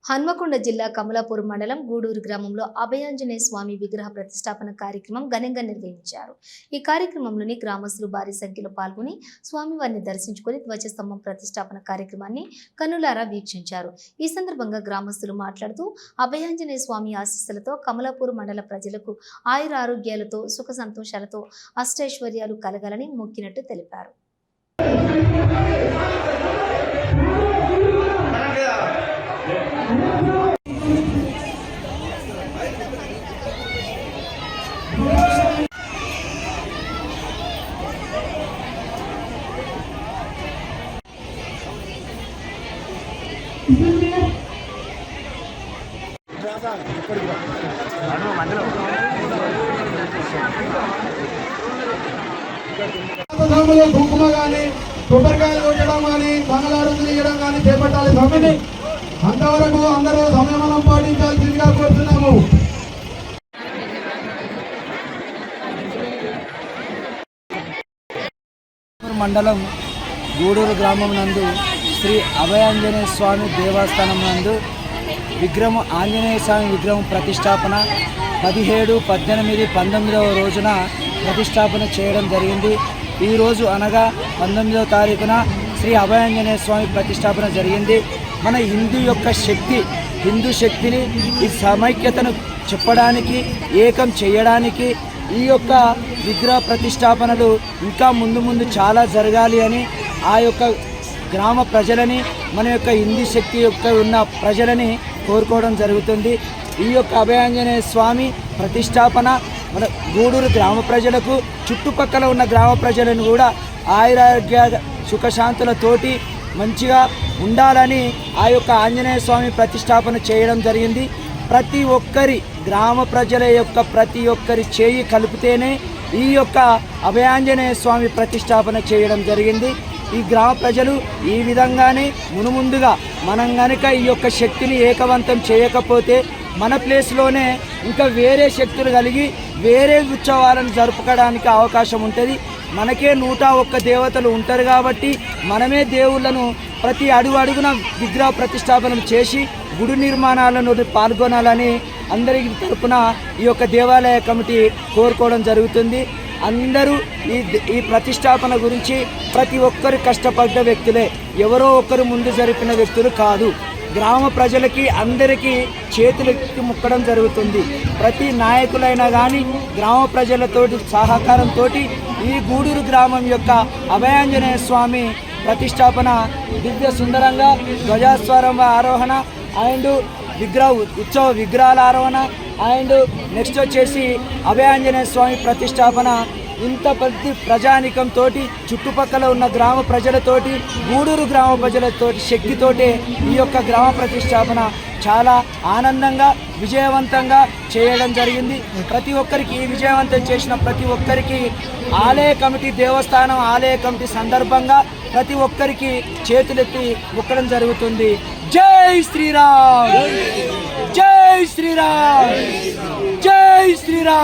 హన్మకొండ జిల్లా కమలాపూర్ మండలం గూడూరు గ్రామంలో అభయాంజనేయ స్వామి విగ్రహ ప్రతిష్టాపన కార్యక్రమం ఘనంగా నిర్వహించారు. ఈ కార్యక్రమంలోని గ్రామస్తులు భారీ సంఖ్యలో పాల్గొని స్వామివారిని దర్శించుకొని ధ్వజస్తంభం ప్రతిష్టాపన కార్యక్రమాన్ని కన్నులారా వీక్షించారు. ఈ సందర్భంగా గ్రామస్తులు మాట్లాడుతూ అభయాంజనేయ స్వామి ఆశీస్సులతో కమలాపూర్ మండల ప్రజలకు ఆయురారోగ్యాలతో సుఖ సంతోషాలతో అష్టైశ్వర్యాలు కలగాలని మొక్కినట్టు తెలిపారు. కుంకుమ కానీ కొబ్బరికాయలు కొట్టడం కానీ మంగళారతులు ఇవ్వడం కానీ చేపట్టాలి. స్వామిని అంతవరకు అందరూ సంయమనం పాటించాల్సిందిగా కోరుతున్నాము. మండలం గూడూరు గ్రామం నందు శ్రీ అభయాంజనేయ స్వామి దేవస్థానం నందు విగ్రహం ఆంజనేయ స్వామి విగ్రహం ప్రతిష్టాపన 17, 18, 19వ రోజున ప్రతిష్టాపన చేయడం జరిగింది. ఈరోజు అనగా 19వ తారీఖున శ్రీ అభయాంజనేయ స్వామి ప్రతిష్టాపన జరిగింది. మన హిందూ శక్తిని ఈ సమైక్యతను చెప్పడానికి, ఏకం చేయడానికి ఈ యొక్క విగ్రహ ప్రతిష్టాపనలు ఇంకా ముందు చాలా జరగాలి అని ఆ యొక్క గ్రామ ప్రజలని, మన యొక్క హిందూ శక్తి యొక్క ఉన్న ప్రజలని కోరుకోవడం జరుగుతుంది. ఈ యొక్క అభయాంజనేయ స్వామి ప్రతిష్టాపన మన గూడూరు గ్రామ ప్రజలకు, చుట్టుపక్కల ఉన్న గ్రామ ప్రజలను కూడా ఆయురారోగ్య సుఖశాంతులతోటి మంచిగా ఉండాలని ఆ యొక్క ఆంజనేయ స్వామి ప్రతిష్టాపన చేయడం జరిగింది. ప్రతి ఒక్కరి గ్రామ ప్రజల యొక్క ప్రతి ఒక్కరి చేయి కలిపితేనే ఈ యొక్క అభయాంజనేయ స్వామి ప్రతిష్టాపన చేయడం జరిగింది. ఈ గ్రామ ప్రజలు ఈ విధంగానే మునుముందుగా మనం కనుక ఈ యొక్క శక్తిని ఏకవంతం చేయకపోతే మన ప్లేస్లోనే ఇంకా వేరే శక్తులు కలిగి వేరే ఉత్సవాలను జరుపుకోవడానికి అవకాశం ఉంటుంది. మనకే 101 దేవతలు ఉంటారు కాబట్టి మనమే దేవుళ్ళను ప్రతి అడుగున విగ్రహ ప్రతిష్టాపన చేసి గుడి నిర్మాణాలను పాల్గొనాలని అందరి తరపున ఈ యొక్క దేవాలయ కమిటీ కోరుకోవడం జరుగుతుంది. అందరూ ఈ ప్రతిష్టాపన గురించి ప్రతి ఒక్కరు కష్టపడ్డ వ్యక్తులే, ఎవరో ఒకరు ముందు జరిపిన వ్యక్తులు కాదు. గ్రామ ప్రజలకి అందరికీ చేతులెత్తి మొక్కడం జరుగుతుంది. ప్రతి నాయకులైనా కానీ గ్రామ ప్రజలతోటి సహకారంతో ఈ గూడూరు గ్రామం యొక్క అభయాంజనేయ స్వామి ప్రతిష్టాపన దివ్య సుందరంగా ధ్వజస్వరం ఆరోహణ అండ్ ఉత్సవ విగ్రహాల ఆరోహణ అండ్ నెక్స్ట్ వచ్చేసి అభయాంజనేయ స్వామి ప్రతిష్టాపన ఇంత పెద్ద ప్రజానికంతో, చుట్టుపక్కల ఉన్న గ్రామ ప్రజలతోటి, గూడూరు గ్రామ ప్రజలతోటి శక్తితోటే ఈ యొక్క గ్రామ ప్రతిష్టాపన చాలా ఆనందంగా విజయవంతంగా చేయడం జరిగింది. ప్రతి ఒక్కరికి ఈ విజయవంతం చేసిన ప్రతి ఒక్కరికి ఆలయ కమిటీ, దేవస్థానం ఆలయ కమిటీ సందర్భంగా ప్రతి ఒక్కరికి చేతులెత్తి మొక్కడం జరుగుతుంది. జై శ్రీరామ్, జై శ్రీరామ్, జై శ్రీరామ్.